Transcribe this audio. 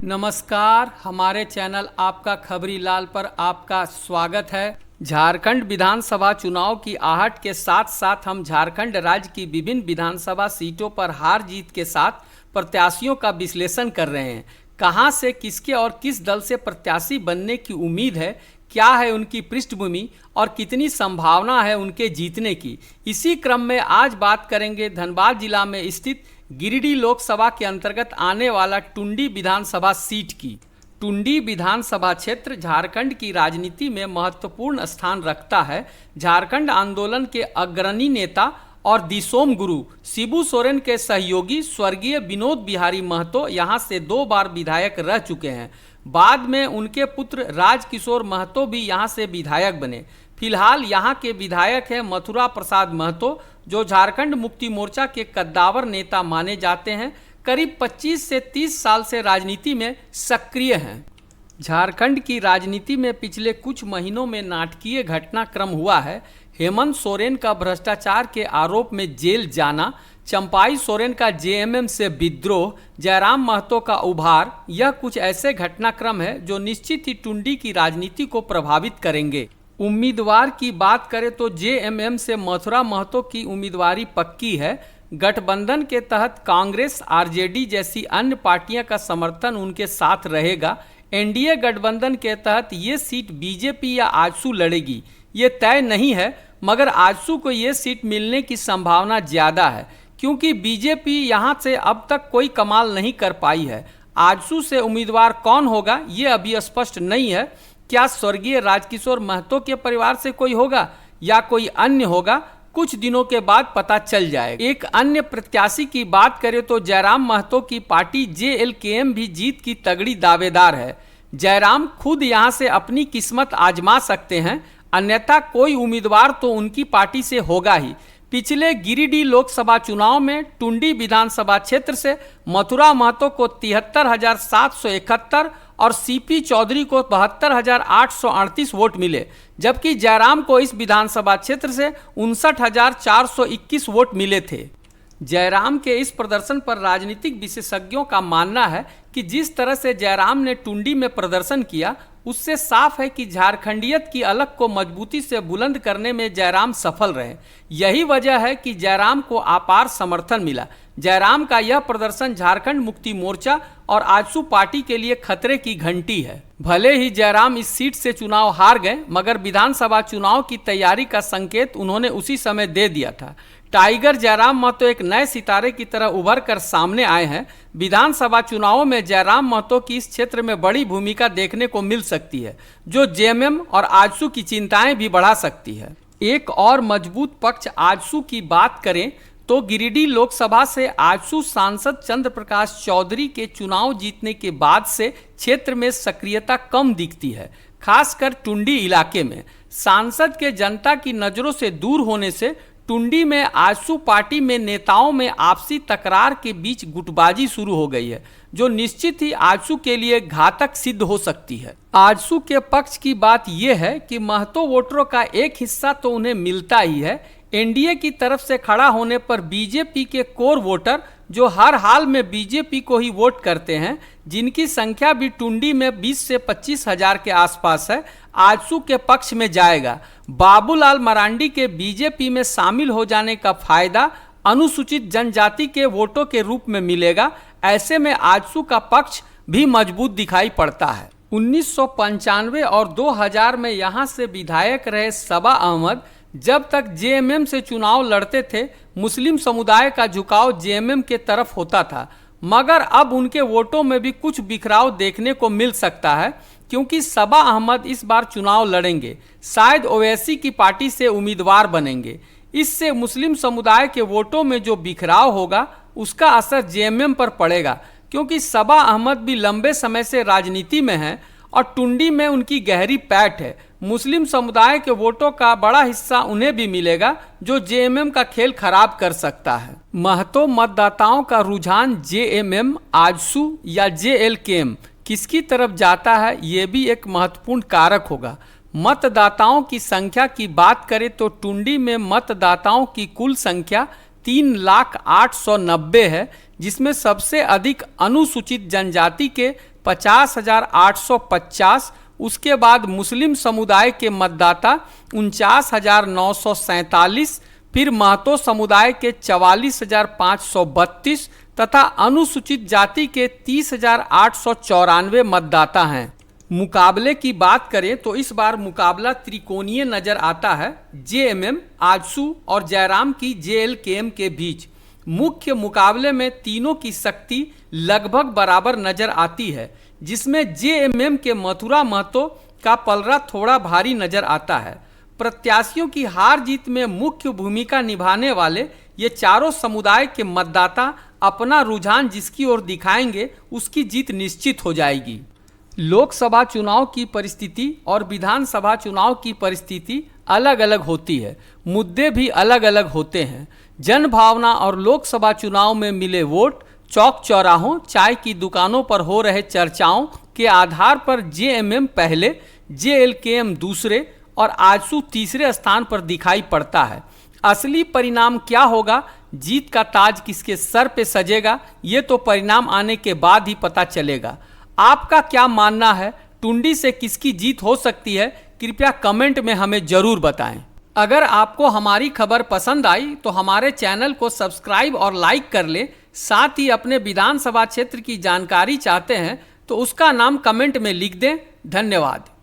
नमस्कार, हमारे चैनल आपका खबरी लाल पर आपका स्वागत है। झारखंड विधानसभा चुनाव की आहट के साथ साथ हम झारखंड राज्य की विभिन्न विधानसभा सीटों पर हार जीत के साथ प्रत्याशियों का विश्लेषण कर रहे हैं। कहां से किसके और किस दल से प्रत्याशी बनने की उम्मीद है, क्या है उनकी पृष्ठभूमि और कितनी संभावना है उनके जीतने की। इसी क्रम में आज बात करेंगे धनबाद जिला में स्थित गिरिडीह लोकसभा के अंतर्गत आने वाला टुंडी विधानसभा सीट की। टुंडी विधानसभा क्षेत्र झारखंड की राजनीति में महत्वपूर्ण स्थान रखता है। झारखंड आंदोलन के अग्रणी नेता और दिसोम गुरु शिबू सोरेन के सहयोगी स्वर्गीय विनोद बिहारी महतो यहाँ से 2 बार विधायक रह चुके हैं। बाद में उनके पुत्र राजकिशोर महतो भी यहाँ से विधायक बने। फिलहाल यहाँ के विधायक हैं मथुरा प्रसाद महतो, जो झारखंड मुक्ति मोर्चा के कद्दावर नेता माने जाते हैं। करीब 25 से 30 साल से राजनीति में सक्रिय हैं। झारखंड की राजनीति में पिछले कुछ महीनों में नाटकीय घटनाक्रम हुआ है। हेमंत सोरेन का भ्रष्टाचार के आरोप में जेल जाना, चंपाई सोरेन का जेएमएम से विद्रोह, जयराम महतो का उभार, यह कुछ ऐसे घटनाक्रम है जो निश्चित ही टुंडी की राजनीति को प्रभावित करेंगे। उम्मीदवार की बात करें तो जेएमएम से मथुरा महतो की उम्मीदवारी पक्की है। गठबंधन के तहत कांग्रेस, आरजेडी जैसी अन्य पार्टियां का समर्थन उनके साथ रहेगा। एनडीए गठबंधन के तहत ये सीट बीजेपी या आजसू लड़ेगी, ये तय नहीं है, मगर आजसू को ये सीट मिलने की संभावना ज़्यादा है, क्योंकि बीजेपी यहाँ से अब तक कोई कमाल नहीं कर पाई है। आजसू से उम्मीदवार कौन होगा ये अभी स्पष्ट नहीं है। क्या स्वर्गीय राजकिशोर महतो के परिवार से कोई होगा या कोई अन्य होगा, कुछ दिनों के बाद पता चल जाएगा। एक अन्य प्रत्याशी की बात करें तो जयराम महतो की पार्टी जेएलकेएम भी जीत की तगड़ी दावेदार है। जयराम खुद यहां से अपनी किस्मत आजमा सकते हैं, अन्यथा कोई उम्मीदवार तो उनकी पार्टी से होगा ही। पिछले गिरिडीह लोकसभा चुनाव में टुंडी विधानसभा क्षेत्र से मथुरा महतो को 73,771 और सीपी चौधरी को 72,838 वोट मिले, जबकि जयराम को इस विधानसभा क्षेत्र से 59,421 वोट मिले थे। जयराम के इस प्रदर्शन पर राजनीतिक विशेषज्ञों का मानना है कि जिस तरह से जयराम ने टुंडी में प्रदर्शन किया, उससे साफ है कि झारखंडियत की अलग को मजबूती से बुलंद करने में जयराम सफल रहे। यही वजह है कि जयराम को अपार समर्थन मिला। जयराम का यह प्रदर्शन झारखंड मुक्ति मोर्चा और आजसू पार्टी के लिए खतरे की घंटी है। भले ही जयराम इस सीट से चुनाव हार गए, मगर विधानसभा चुनाव की तैयारी का संकेत उन्होंने उसी समय दे दिया था। टाइगर जयराम महतो एक नए सितारे की तरह उभर कर सामने आए हैं। विधानसभा चुनावों में जयराम महतो की इस क्षेत्र में बड़ी भूमिका देखने को मिल सकती है, जो जेएमएम और आजसू की चिंताएं भी बढ़ा सकती है। एक और मजबूत पक्ष आजसू की बात करें तो गिरिडीह लोकसभा से आजसू सांसद चंद्र प्रकाश चौधरी के चुनाव जीतने के बाद से क्षेत्र में सक्रियता कम दिखती है, खासकर टुंडी इलाके में। सांसद के जनता की नज़रों से दूर होने से टुंडी में आजसू पार्टी में नेताओं में आपसी तकरार के बीच गुटबाजी शुरू हो गई है, जो निश्चित ही आजसू के लिए घातक सिद्ध हो सकती है। आजसू के पक्ष की बात यह है कि महतो वोटरों का एक हिस्सा तो उन्हें मिलता ही है। एनडीए की तरफ से खड़ा होने पर बीजेपी के कोर वोटर, जो हर हाल में बीजेपी को ही वोट करते हैं, जिनकी संख्या भी टुंडी में 20 से 25 हजार के आसपास है, आजसू के पक्ष में जाएगा। बाबूलाल मरांडी के बीजेपी में शामिल हो जाने का फायदा अनुसूचित जनजाति के वोटों के रूप में मिलेगा। ऐसे में आजसू का पक्ष भी मजबूत दिखाई पड़ता है। 1995 और 2000 में यहाँ से विधायक रहे सबा अहमद जब तक जेएमएम से चुनाव लड़ते थे, मुस्लिम समुदाय का झुकाव जेएमएम के तरफ होता था, मगर अब उनके वोटों में भी कुछ बिखराव देखने को मिल सकता है, क्योंकि सबा अहमद इस बार चुनाव लड़ेंगे, शायद ओवैसी की पार्टी से उम्मीदवार बनेंगे। इससे मुस्लिम समुदाय के वोटों में जो बिखराव होगा, उसका असर जेएमएम पर पड़ेगा, क्योंकि सबा अहमद भी लंबे समय से राजनीति में हैं और टुंडी में उनकी गहरी पैठ है। मुस्लिम समुदाय के वोटों का बड़ा हिस्सा उन्हें भी मिलेगा, जो जेएमएम का खेल खराब कर सकता है। महतो मतदाताओं का रुझान जेएमएम, आजसू या जेएलकेएम किसकी तरफ जाता है, ये भी एक महत्वपूर्ण कारक होगा। मतदाताओं की संख्या की बात करें तो टुंडी में मतदाताओं की कुल संख्या 3,08,990 है, जिसमें सबसे अधिक अनुसूचित जनजाति के 50,850, उसके बाद मुस्लिम समुदाय के मतदाता 49,947, फिर महतो समुदाय के 44,532 तथा अनुसूचित जाति के 30,894 मतदाता हैं। मुकाबले की बात करें तो इस बार मुकाबला त्रिकोणीय नजर आता है, जेएमएम, आजसू और जयराम की जेएलकेएम के बीच। मुख्य मुकाबले में तीनों की शक्ति लगभग बराबर नजर आती है, जिसमें जेएमएम के मथुरा महतो का पलड़ा थोड़ा भारी नजर आता है। प्रत्याशियों की हार जीत में मुख्य भूमिका निभाने वाले ये चारों समुदाय के मतदाता अपना रुझान जिसकी ओर दिखाएंगे उसकी जीत निश्चित हो जाएगी। लोकसभा चुनाव की परिस्थिति और विधानसभा चुनाव की परिस्थिति अलग अलग होती है, मुद्दे भी अलग अलग होते हैं। जन भावना और लोकसभा चुनाव में मिले वोट, चौक चौराहों, चाय की दुकानों पर हो रहे चर्चाओं के आधार पर जेएमएम पहले, जेएलकेएम दूसरे और आजसू तीसरे स्थान पर दिखाई पड़ता है। असली परिणाम क्या होगा, जीत का ताज किसके सर पे सजेगा, ये तो परिणाम आने के बाद ही पता चलेगा। आपका क्या मानना है, टुंडी से किसकी जीत हो सकती है? कृपया कमेंट में हमें जरूर बताएं। अगर आपको हमारी खबर पसंद आई तो हमारे चैनल को सब्सक्राइब और लाइक कर ले। साथ ही अपने विधानसभा क्षेत्र की जानकारी चाहते हैं तो उसका नाम कमेंट में लिख दें। धन्यवाद।